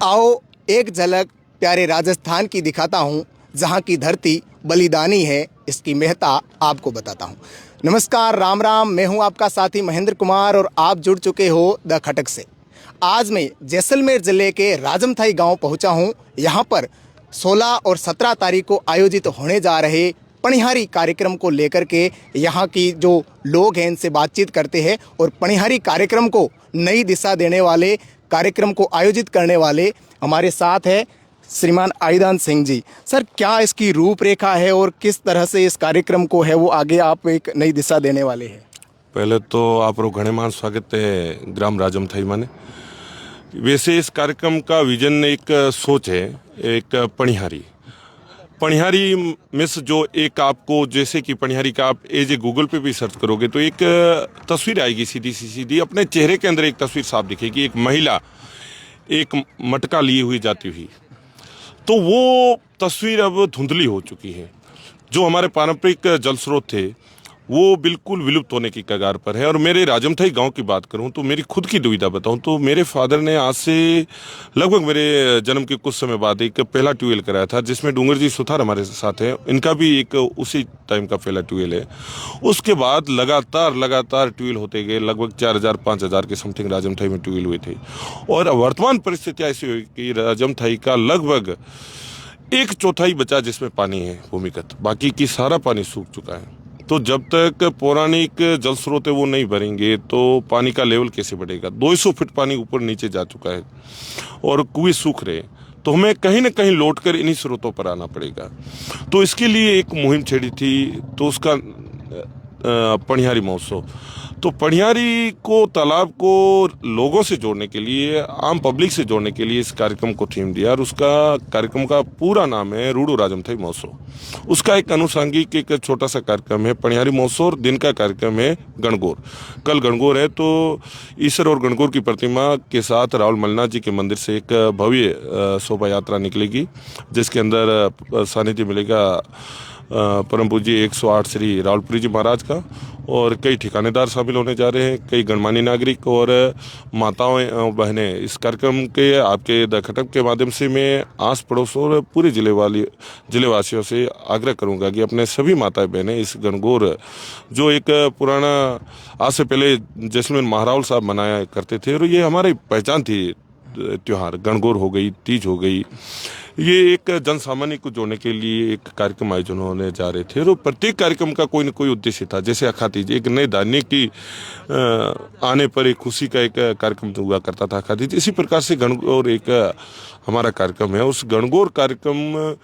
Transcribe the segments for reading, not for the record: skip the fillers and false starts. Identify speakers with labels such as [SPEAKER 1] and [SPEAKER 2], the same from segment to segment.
[SPEAKER 1] आओ एक झलक प्यारे राजस्थान की दिखाता हूँ, जहाँ की धरती बलिदानी है, इसकी महत्ता आपको बताता हूँ। नमस्कार, राम राम। मैं हूँ आपका साथी महेंद्र कुमार और आप जुड़ चुके हो द खटक से। आज मैं जैसलमेर ज़िले के राजमथाई गांव पहुँचा हूँ। यहाँ पर 16 और 17 तारीख को आयोजित होने जा रहे पणिहारी कार्यक्रम को लेकर के यहाँ की जो लोग हैं इनसे बातचीत करते हैं और पणिहारी कार्यक्रम को नई दिशा देने वाले, कार्यक्रम को आयोजित करने वाले हमारे साथ है श्रीमान आयुदान सिंह जी। सर, क्या इसकी रूपरेखा है और किस तरह से इस कार्यक्रम को है वो आगे आप एक नई दिशा देने वाले हैं?
[SPEAKER 2] पहले तो आप घणेमान स्वागत है ग्राम राजमथाई माने। वैसे इस कार्यक्रम का विजन एक सोच है, एक पणिहारी मिस जो एक आपको, जैसे कि पणिहारी का आप एज ए गूगल पे भी सर्च करोगे तो एक तस्वीर आएगी सीधी अपने चेहरे के अंदर एक तस्वीर साफ दिखेगी, एक महिला एक मटका लिए हुई जाती हुई। तो वो तस्वीर अब धुंधली हो चुकी है। जो हमारे पारंपरिक जल स्रोत थे वो बिल्कुल विलुप्त होने की कगार पर है। और मेरे राजमथाई गांव की बात करूं तो मेरी खुद की दुविधा बताऊं तो मेरे फादर ने आज से लगभग मेरे जन्म के कुछ समय बाद एक पहला ट्यूबवेल कराया था, जिसमें डूंगर जी सुथार हमारे साथ है, इनका भी एक उसी टाइम का पहला ट्यूबवेल है। उसके बाद लगातार ट्यूबवेल होते गए, लगभग 4000-5000 के समथिंग राजमथाई में ट्यूबवेल हुए थे। और वर्तमान परिस्थितियाँ ऐसी हुई कि राजमथाई का लगभग 1/4 बचा जिसमें पानी है भूमिगत, बाकी की सारा पानी सूख चुका है। तो जब तक पौराणिक जल स्रोत है वो नहीं भरेंगे तो पानी का लेवल कैसे बढ़ेगा? 200 फीट पानी ऊपर नीचे जा चुका है और कुएं सूख रहे, तो हमें कहीं ना कहीं लौटकर इन्हीं स्रोतों पर आना पड़ेगा। तो इसके लिए एक मुहिम छेड़ी थी, तो उसका पणिहारी महोत्सव। तो पणिहारी को, तालाब को लोगों से जोड़ने के लिए, आम पब्लिक से जोड़ने के लिए इस कार्यक्रम को थीम दिया और उसका कार्यक्रम का पूरा नाम है रूडो राजमथाई महोत्सव। उसका एक अनुषंगिक एक छोटा सा कार्यक्रम है पणिहारी महोत्सव और दिन का कार्यक्रम है गणगौर। कल गणगौर है, तो ईश्वर और गणगौर की प्रतिमा के साथ राहुल मलनाथ जी के मंदिर से एक भव्य शोभा यात्रा निकलेगी, जिसके अंदर सानिध्य मिलेगा परम पूज्य 108 श्री राहुलपुरी जी महाराज का। और कई ठिकानेदार शामिल होने जा रहे हैं, कई गणमान्य नागरिक और माताओं बहनें। इस कार्यक्रम के आपके द खटक के माध्यम से मैं आस पड़ोस और पूरे जिलेवासियों से आग्रह करूंगा कि अपने सभी माताएं बहनें इस गणगौर, जो एक पुराना, आज से पहले जैसलमेर महारावल साहब मनाया करते थे और ये हमारी पहचान थी, त्योहार गणगौर हो गई, तीज हो गई, ये एक जन सामान्य को जोड़ने के लिए एक कार्यक्रम आयोजन होने जा रहे थे। और प्रत्येक कार्यक्रम का कोई न कोई उद्देश्य था। जैसे अखातीज, एक नए धान्य की आने पर एक खुशी का एक कार्यक्रम हुआ करता था अखातीज, इसी प्रकार से गणगौर एक हमारा कार्यक्रम है। उस गणगौर कार्यक्रम,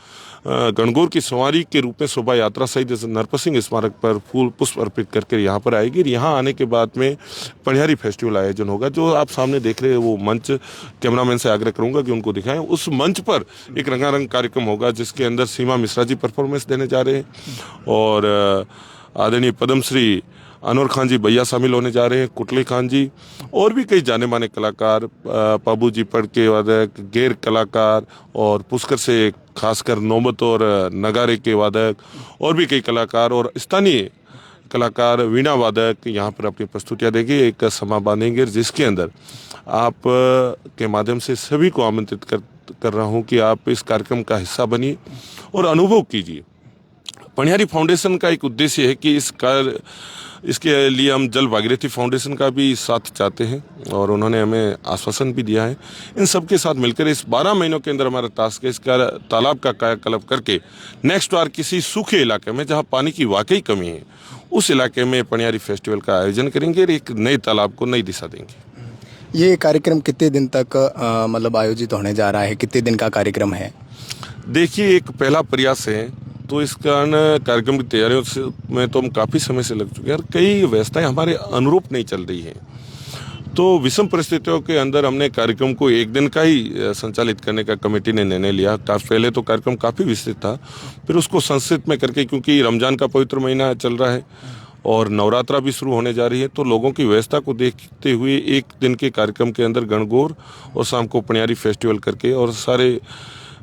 [SPEAKER 2] गणगौर की सवारी के रूप में शोभा यात्रा सहित नरपत सिंह स्मारक पर फूल पुष्प अर्पित करके यहाँ पर आएगी। यहाँ आने के बाद में पणिहारी फेस्टिवल आयोजन होगा, जो आप सामने देख रहे हैं वो मंच, कैमरामैन से आग्रह करूंगा कि उनको दिखाएं। उस मंच पर एक रंगारंग कार्यक्रम होगा जिसके अंदर सीमा मिश्रा जी परफॉर्मेंस देने जा रहे हैं और आदरणीय पद्मश्री अनवर खान जी भैया शामिल होने जा रहे हैं, कुटली खान जी, और भी कई जाने माने कलाकार, पाबू जी पड़के वादक, गैर कलाकार और पुष्कर से खासकर नौबत और नगारे के वादक और भी कई कलाकार और स्थानीय कलाकार, वीणा वादक यहाँ पर अपनी प्रस्तुतियाँ देंगे, एक समा बांधेंगे, जिसके अंदर आप के माध्यम से सभी को आमंत्रित कर रहा हूँ कि आप इस कार्यक्रम का हिस्सा बनिए और अनुभव कीजिए। पणिहारी फाउंडेशन का एक उद्देश्य है कि इसके लिए हम जल भागीरथी फाउंडेशन का भी साथ चाहते हैं और उन्होंने हमें आश्वासन भी दिया है। इन सब के साथ मिलकर इस 12 महीनों के अंदर हमारा टास्क है इसका तालाब का कायाकल्प करके नेक्स्ट बार किसी सूखे इलाके में जहां पानी की वाकई कमी है, उस इलाके में पणिहारी फेस्टिवल का आयोजन करेंगे और एक नए तालाब को नई दिशा देंगे।
[SPEAKER 1] ये कार्यक्रम कितने दिन तक मतलब आयोजित होने जा रहा है? कितने दिन का कार्यक्रम है?
[SPEAKER 2] देखिए, एक पहला प्रयास है, तो इस कारण कार्यक्रम की तैयारियों में तो हम काफ़ी समय से लग चुके हैं और कई व्यवस्थाएं हमारे अनुरूप नहीं चल रही हैं। तो विषम परिस्थितियों के अंदर हमने कार्यक्रम को एक दिन का ही संचालित करने का कमेटी ने निर्णय लिया। पहले तो कार्यक्रम काफ़ी विस्तृत था, फिर उसको संक्षिप्त में करके, क्योंकि रमजान का पवित्र महीना चल रहा है और नवरात्रा भी शुरू होने जा रही है, तो लोगों की व्यवस्था को देखते हुए एक दिन के कार्यक्रम के अंदर गणगौर और शाम को पणिहारी फेस्टिवल करके, और सारे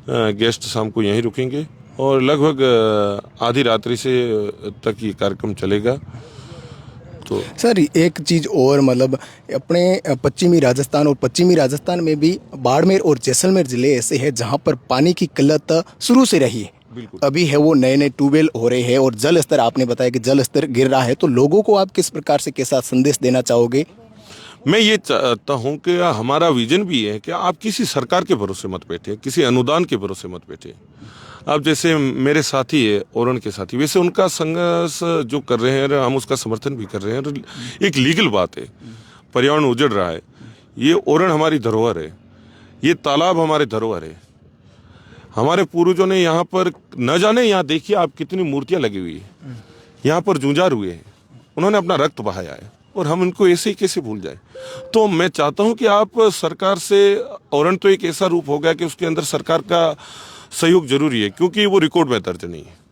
[SPEAKER 2] गेस्ट शाम को यहीं रुकेंगे और लगभग आधी रात्रि से तक ये कार्यक्रम चलेगा। तो
[SPEAKER 1] सर एक चीज़ और मतलब अपने पश्चिमी राजस्थान और पश्चिमी राजस्थान में भी बाड़मेर और जैसलमेर ज़िले ऐसे हैं जहां पर पानी की किल्लत शुरू से रही है।
[SPEAKER 2] बिल्कुल।
[SPEAKER 1] अभी है वो नए नए ट्यूबवेल हो रहे हैं और जल स्तर आपने बताया कि जल स्तर गिर रहा है, तो लोगों को आप किस प्रकार से कैसा संदेश देना चाहोगे?
[SPEAKER 2] मैं ये चाहता हूँ कि हमारा विजन भी है कि आप किसी सरकार के भरोसे मत बैठे, किसी अनुदान के भरोसे मत बैठे। आप जैसे मेरे साथी है ओरण के साथी, वैसे उनका संघर्ष जो कर रहे हैं हम उसका समर्थन भी कर रहे हैं। और एक लीगल बात है, पर्यावरण उजड़ रहा है, ये ओरण हमारी धरोहर है, ये तालाब हमारे धरोहर है। हमारे पूर्वजों ने यहाँ पर न जाने, यहाँ देखिए आप कितनी मूर्तियाँ लगी हुई है, यहाँ पर जूझार हुए हैं, उन्होंने अपना रक्त बहाया है और हम उनको ऐसे ही कैसे भूल जाए। तो मैं चाहता हूं कि आप सरकार से, ओरण तो एक ऐसा रूप हो गया कि उसके अंदर सरकार का सहयोग जरूरी है, क्योंकि वो रिकॉर्ड में दर्ज नहीं है।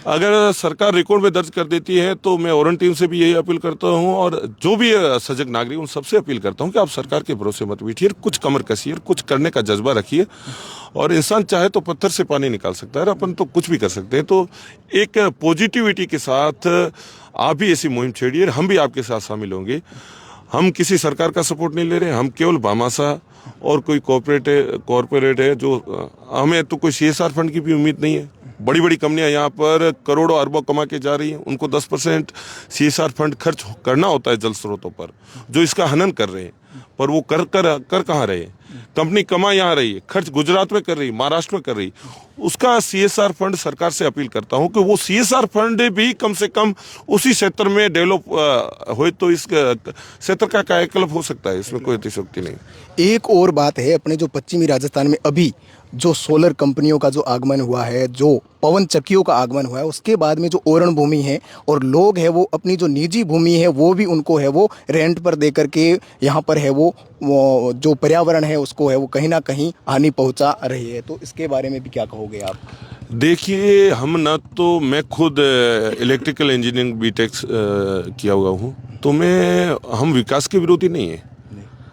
[SPEAKER 2] अगर सरकार रिकॉर्ड में दर्ज कर देती है तो मैं ओरण टीम से भी यही अपील करता हूं और जो भी सजग नागरिक उन सबसे अपील करता हूं कि आप सरकार के भरोसे मत बैठिए, कुछ कमर कसिए, कुछ करने का जज्बा रखिए। और इंसान चाहे तो पत्थर से पानी निकाल सकता है, अपन तो कुछ भी कर सकते हैं। तो एक पॉजिटिविटी के साथ आप भी ऐसी मुहिम छेड़िए, हम भी आपके साथ शामिल होंगे। हम किसी सरकार का सपोर्ट नहीं ले रहे, हम केवल भामाशाह और कोई कॉरपोरेट है जो, हमें तो कोई CSR फंड की भी उम्मीद नहीं है। बड़ी बड़ी कंपनियां यहाँ पर करोड़ों अरबों कमा के जा रही हैं, उनको 10% CSR फंड खर्च करना होता है जल स्रोतों पर, जो इसका हनन कर रहे हैं। पर वो कर कहाँ रहे हैं? कंपनी कमा यहाँ रही है, खर्च गुजरात में कर रही, महाराष्ट्र में कर रही। उसका CSR फंड सरकार से अपील करता हूं कि वो CSR फंड भी कम से कम उसी क्षेत्र में डेवलप हो, तो इस क्षेत्र का कायाकल्प हो सकता है, इसमें कोई अतिशयोक्ति नहीं।
[SPEAKER 1] एक और बात है, अपने जो पश्चिमी राजस्थान में अभी जो सोलर कंपनियों का जो आगमन हुआ है, जो पवन चक्कियों का आगमन हुआ है, उसके बाद में जो ओरण भूमि है और लोग है वो अपनी जो निजी भूमि है वो भी उनको है वो रेंट पर दे करके यहाँ पर है वो जो पर्यावरण है उसको है वो कहीं ना कहीं हानि पहुँचा रही है। तो इसके बारे में भी क्या कहोगे आप?
[SPEAKER 2] देखिए, हम ना तो, मैं खुद इलेक्ट्रिकल इंजीनियरिंग बीटेक किया हुआ हूँ, तो हम विकास के विरोधी नहीं है।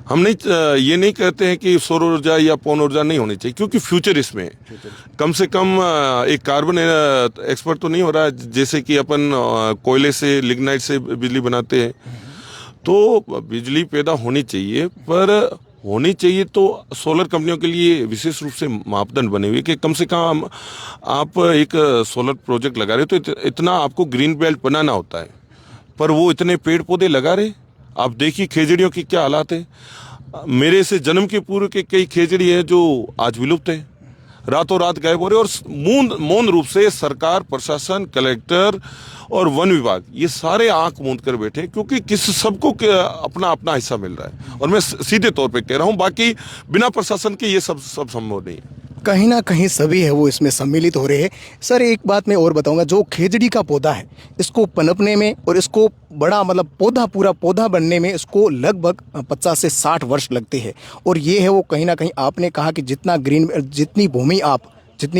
[SPEAKER 2] हम ये नहीं कहते हैं कि सौर ऊर्जा या पवन ऊर्जा नहीं होनी चाहिए, क्योंकि फ्यूचर इसमें है। कम से कम एक कार्बन एक्सपर्ट तो नहीं हो रहा है, जैसे कि अपन कोयले से, लिग्नाइट से बिजली बनाते हैं। तो बिजली पैदा होनी चाहिए, पर होनी चाहिए तो सोलर कंपनियों के लिए विशेष रूप से मापदंड बने हुए कि कम से कम आप एक सोलर प्रोजेक्ट लगा रहे हो तो इतना आपको ग्रीन बेल्ट बनाना होता है, पर वो इतने पेड़ पौधे लगा रहे। आप देखिए खेजड़ियों की क्या हालात है। मेरे से जन्म के पूर्व के कई खेजड़ी हैं जो आज विलुप्त हैं, रातों रात गायब हो रहे। और मौन रूप से सरकार, प्रशासन, कलेक्टर और वन विभाग ये सारे आंख मूंद कर बैठे, क्योंकि सबको अपना अपना हिस्सा मिल रहा है। और मैं सीधे तौर पे कह रहा हूं, बाकी बिना प्रशासन के ये सब संभव नहीं है।
[SPEAKER 1] कहीं ना कहीं सभी है वो इसमें सम्मिलित हो रहे हैं। सर एक बात मैं और बताऊंगा, जो खेजड़ी का पौधा है इसको पनपने में और इसको बड़ा मतलब पूरा पौधा बनने में इसको लगभग 50 से 60 वर्ष लगते हैं। और ये है वो कहीं ना कहीं आपने कहा कि जितनी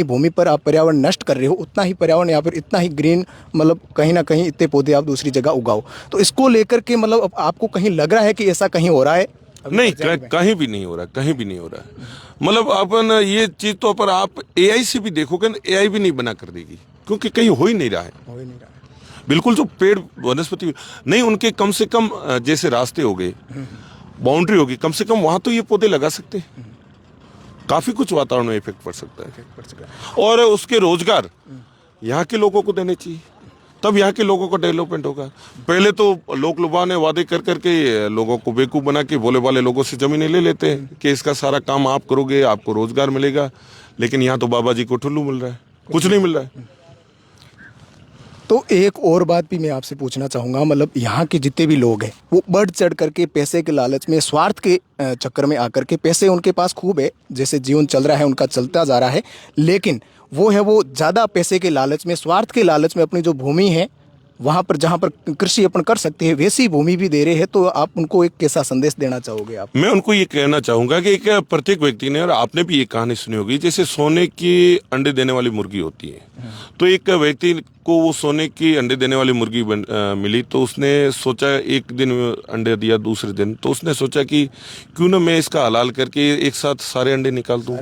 [SPEAKER 1] भूमि पर आप पर्यावरण नष्ट कर रहे हो, उतना ही पर्यावरण यहाँ पर इतना ही ग्रीन, मतलब कहीं ना कहीं इतने पौधे आप दूसरी जगह उगाओ। तो इसको लेकर के मतलब आपको कहीं लग रहा है कि ऐसा कहीं हो रहा है?
[SPEAKER 2] नहीं, कहीं भी नहीं हो रहा, कहीं भी नहीं हो रहा है। मतलब अपन ये चीज तो पर आप AI से भी देखोगे, AI भी नहीं बना कर देगी, क्योंकि कहीं हो ही नहीं रहा है। बिल्कुल, जो पेड़ वनस्पति नहीं, उनके कम से कम जैसे रास्ते हो गए, बाउंड्री होगी, कम से कम वहां तो ये पौधे लगा सकते हैं। काफी कुछ वातावरण में इफेक्ट पड़ सकता है। और उसके रोजगार यहाँ के लोगों को देने चाहिए, तब यहाँ के लोगों का डेवलपमेंट होगा। पहले तो लोक लुभाने वादे कर करके लोगों को बेवकूफ बना के भोले वाले लोगों से जमीनें ले लेते हैं कि इसका सारा काम आप करोगे, आपको रोजगार मिलेगा। लेकिन यहाँ तो बाबा जी को ठुल्लू मिल रहा है, कुछ नहीं मिल रहा है।
[SPEAKER 1] तो एक और बात भी मैं आपसे पूछना चाहूँगा, मतलब यहाँ के जितने भी लोग हैं वो बढ़ चढ़ करके पैसे के लालच में, स्वार्थ के चक्कर में आकर के, पैसे उनके पास खूब है, जैसे जीवन चल रहा है उनका चलता जा रहा है, लेकिन वो ज़्यादा पैसे के लालच में, स्वार्थ के लालच में अपनी जो भूमि है वहाँ पर जहाँ पर कृषि अपन कर सकते हैं वैसी भूमि भी दे रहे हैं। तो आप उनको एक कैसा संदेश देना चाहोगे आप?
[SPEAKER 2] मैं उनको ये कहना चाहूंगा कि एक प्रत्येक व्यक्ति ने, और आपने भी ये कहानी सुनी होगी, जैसे सोने की अंडे देने वाली मुर्गी होती है, तो एक व्यक्ति को वो सोने की अंडे देने वाली मुर्गी मिली, तो उसने सोचा, एक दिन अंडे दिया, दूसरे दिन तो उसने सोचा कि क्यों ना मैं इसका हलाल करके एक साथ सारे अंडे निकाल दूं।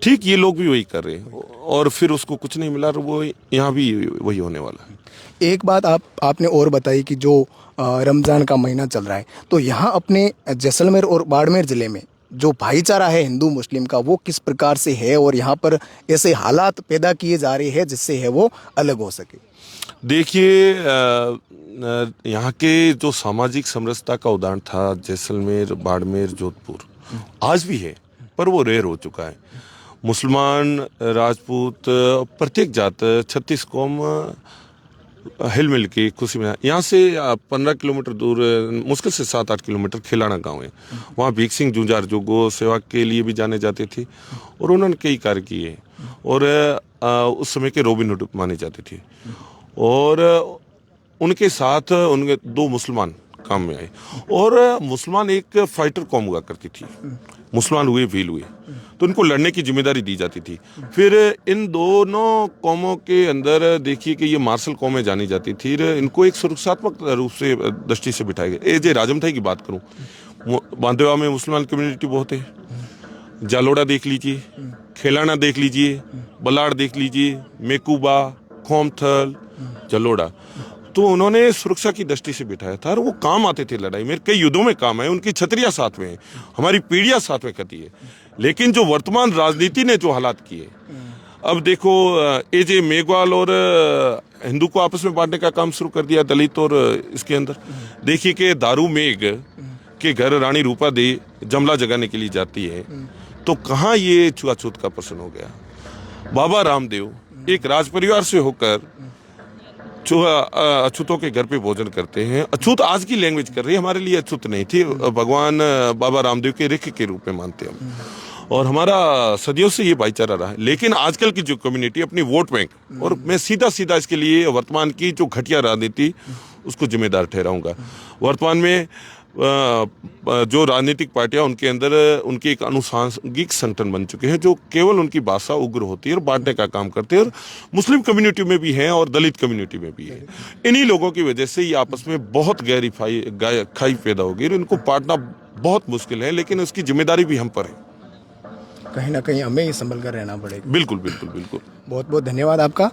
[SPEAKER 2] ठीक, ये लोग भी वही कर रहे हैं, और फिर उसको कुछ नहीं मिला, वो यहाँ भी वही होने वाला है।
[SPEAKER 1] एक बात आपने और बताई कि जो रमज़ान का महीना चल रहा है, तो यहाँ अपने जैसलमेर और बाड़मेर ज़िले में जो भाईचारा है हिंदू मुस्लिम का, वो किस प्रकार से है और यहाँ पर ऐसे हालात पैदा किए जा रहे हैं जिससे है वो अलग हो सके?
[SPEAKER 2] देखिए, यहाँ के जो सामाजिक समरसता का उदाहरण था जैसलमेर, बाड़मेर, जोधपुर, आज भी है, पर वो रेयर हो चुका है। मुसलमान, राजपूत, प्रत्येक जात, 36 कौम हिल मिल के खुशी में। यहाँ से 15 किलोमीटर दूर, मुश्किल से 7-8 किलोमीटर खिलाना गांव है। वहाँ भीख सिंह जूंजार जो गो सेवा के लिए भी जाने जाते थे और उन्होंने कई कार्य किए और उस समय के रॉबिन हुड माने जाते थे। और उनके साथ उनके 2 मुसलमान काम में आए और मुसलमान एक फाइटर कौम हुआ करती थी। मुसलमान हुए, भील हुए, तो इनको लड़ने की जिम्मेदारी दी जाती थी। फिर इन दोनों कौमों के अंदर देखिए कि ये मार्शल कौमें जानी जाती थी, इनको एक सुरक्षात्मक रूप से दृष्टि से बिठाए गए। ए जे राजमथाई की बात करूं, बांदेवा में मुसलमान कम्युनिटी बहुत है। जालोड़ा देख लीजिए, खेलाना देख लीजिए, बलाड़ देख लीजिए, मेकुबा, खोमथल, जलोड़ा, तो उन्होंने सुरक्षा की दृष्टि से बिठाया था और वो काम आते थे लड़ाई में। कई युद्धों में काम है, उनकी छतरियां साथ में है, हमारी पीढ़ियां साथ में करती है। लेकिन जो वर्तमान राजनीति ने जो हालात किए, अब देखो एजे मेघवाल और हिंदू को आपस में बांटने का काम शुरू कर दिया, दलित और इसके अंदर। देखिए कि दारू मेघ के घर रानी रूपा दे जमला जगाने के लिए जाती है, तो कहाँ ये छुआछूत का प्रश्न हो गया। बाबा रामदेव एक राज परिवार से होकर अछूतों के घर पे भोजन करते हैं। अछूत आज की लैंग्वेज कर रही है, हमारे लिए अछूत नहीं थी। भगवान बाबा रामदेव के रिख के रूप में मानते हैं हम, और हमारा सदियों से ये भाईचारा रहा है। लेकिन आजकल की जो कम्युनिटी अपनी वोट बैंक, और मैं सीधा सीधा इसके लिए वर्तमान की जो घटिया राजनीति उसको जिम्मेदार ठहराऊंगा। वर्तमान में जो राजनीतिक पार्टियां, उनके अंदर उनके एक अनुसांगिक संगठन बन चुके हैं जो केवल उनकी भाषा उग्र होती है और बांटने का काम करते हैं, और मुस्लिम कम्युनिटी में भी हैं और दलित कम्युनिटी में भी है। इन्हीं लोगों की वजह से ये आपस में बहुत गहरी खाई पैदा होगी और इनको बांटना बहुत मुश्किल है, लेकिन उसकी जिम्मेदारी भी हम पर है।
[SPEAKER 1] कहीं ना कहीं हमें ही संभल कर रहना पड़ेगा।
[SPEAKER 2] बिल्कुल बिल्कुल बिल्कुल।
[SPEAKER 1] बहुत बहुत धन्यवाद आपका।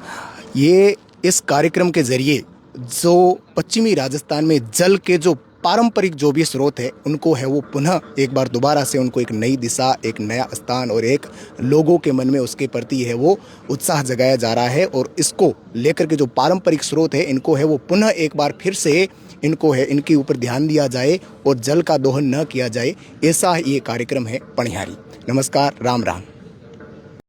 [SPEAKER 1] ये इस कार्यक्रम के जरिए जो पश्चिमी राजस्थान में जल के जो पारंपरिक जो भी स्रोत है, उनको है वो पुनः एक बार दोबारा से उनको एक नई दिशा, एक नया स्थान और एक लोगों के मन में उसके प्रति है वो उत्साह जगाया जा रहा है। और इसको लेकर के जो पारंपरिक स्रोत है, इनको है वो पुनः एक बार फिर से इनको है इनके ऊपर ध्यान दिया जाए और जल का दोहन न किया जाए, ऐसा ये कार्यक्रम है पणिहारी। नमस्कार, राम राम।